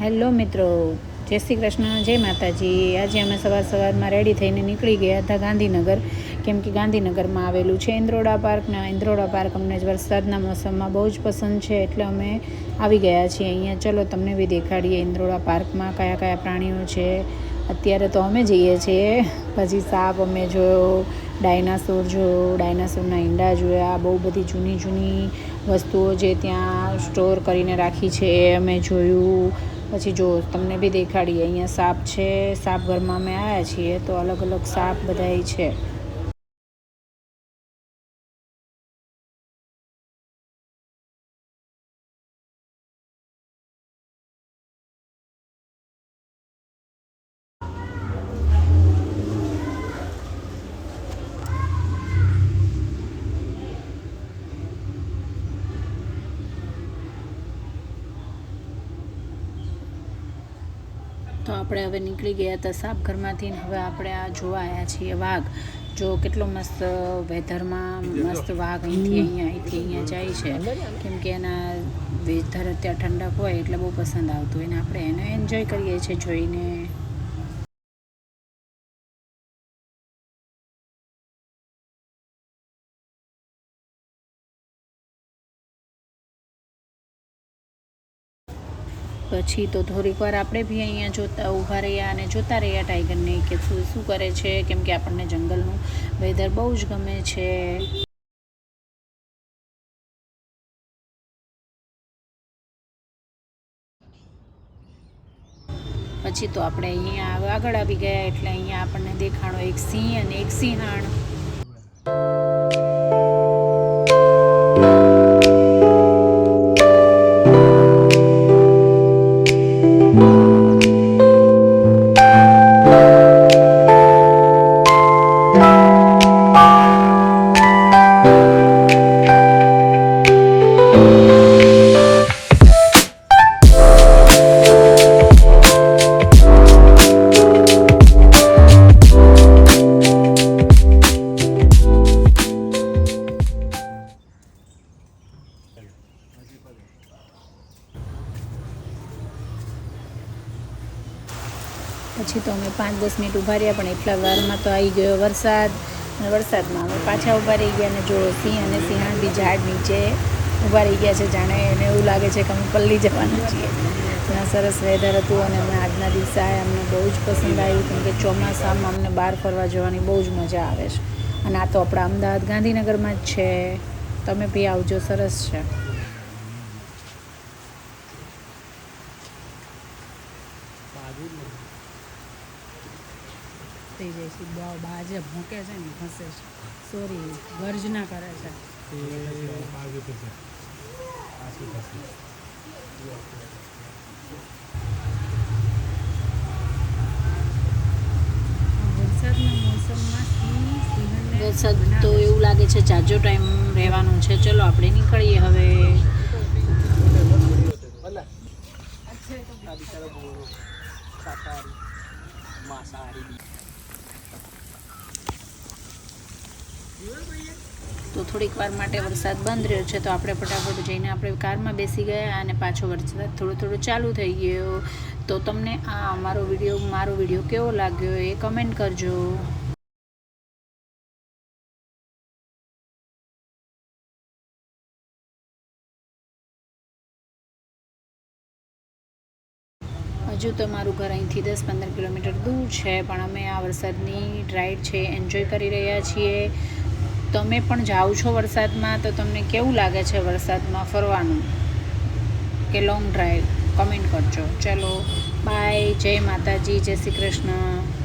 Hello મિત્રો, જય શ્રી કૃષ્ણ, જય માતાજી. આજે અમે સવારમાં રેડી થઈને નીકળી ગયા હતા ગાંધીનગર, કેમ કે ગાંધીનગરમાં આવેલું છે ઇન્દ્રોડા પાર્ક. ને ઇન્દ્રોડા પાર્ક અમને વરસાદના મોસમમાં બહુ જ પસંદ છે, એટલે અમે આવી ગયા છીએ અહીંયા. ચલો તમને બી દેખાડીએ ઇન્દ્રોડા પાર્કમાં કયા કયા પ્રાણીઓ છે. અત્યારે તો અમે જઈએ છીએ. પછી સાપ અમે જોયો, ડાયનાસોર જોયો, ડાયનાસોરના ઈંડા જોયા, બહુ બધી જૂની જૂની વસ્તુઓ જે ત્યાં સ્ટોર કરીને રાખી છે એ અમે જોયું. પછી જો તમને બી દેખાડીએ, અહીંયા સાપ છે. સાપ ઘરમાં અમે આવ્યા છીએ તો અલગ અલગ સાપ બધાય છે. તો આપણે હવે નીકળી ગયા હતા સાપઘરમાંથી. હવે આપણે આ જોવા આવ્યા છીએ વાઘ. જો કેટલો મસ્ત વેધરમાં મસ્ત વાઘ અહીંથી અહીંયા જાય છે, કેમ કે એના વેધર અત્યારે ઠંડક હોય એટલે બહુ પસંદ આવતું હોય ને આપણે એને એન્જોય કરીએ છીએ જોઈને. પછી તો થોડીક વાર આપણે બી અહીંયા ઊભા રહ્યા અને જોતા રહ્યા ટાઈગરને કે શું કરે છે, કેમ કે આપણને જંગલનું વેધર બહુ જ ગમે છે. પછી તો આપણે અહીંયા આગળ આવી ગયા, એટલે અહીંયા આપણને દેખાણો એક સિંહ અને એક સિંહાણ. પછી તો અમે 5-10 મિનિટ ઊભા રહ્યા, પણ એટલા વારમાં તો આવી ગયો વરસાદ. અને વરસાદમાં અમે પાછા ઊભા રહી ગયા અને જો સિંહ અને સિંહણ બી ઝાડ નીચે ઊભા રહી ગયા છે, જાણે એને એવું લાગે છે કે અમે પલ્લી જવાના છીએ. ત્યાં સરસ વેધર હતું અને અમે આજના દિવસે આવ્યા. અમને બહુ જ પસંદ આવ્યું, કેમ કે ચોમાસામાં અમને બહાર ફરવા જવાની બહુ જ મજા આવે છે. અને આ તો આપણા અમદાવાદ ગાંધીનગરમાં જ છે. તમે બી આવજો, સરસ છે. થઈ જાય છે બાજે ભૂકે છે ને ફસે છે, સોરી ગર્જના કરે છે. વરસાદના મોસમમાં વરસાદ તો એવું લાગે છે જાજો ટાઈમ રહેવાનું છે. ચલો આપણે નીકળીએ હવે. તો થોડીક વાર માટે વરસાદ બંધ રહ્યો છે, તો આપણે ફટાફટ જઈને આપણે કારમાં બેસી ગયા અને પાછો વરસાદ થોડો ચાલુ થઈ ગયો. તો તમને આ મારો વિડીયો કેવો લાગ્યો એ કમેન્ટ કરજો. હજુ તો મારું ઘર અહીંથી 10-15 કિલોમીટર દૂર છે, પણ અમે આ વરસાદની રાઈડ છે એન્જોય કરી રહ્યા છીએ. તમે પણ જાઓ છો વરસાદમાં, તો તમને કેવું લાગે છે વરસાદમાં ફરવાનું કે લોંગ ડ્રાઈવ? કમેન્ટ કરજો. ચલો બાય, જય માતાજી, જય શ્રી કૃષ્ણ.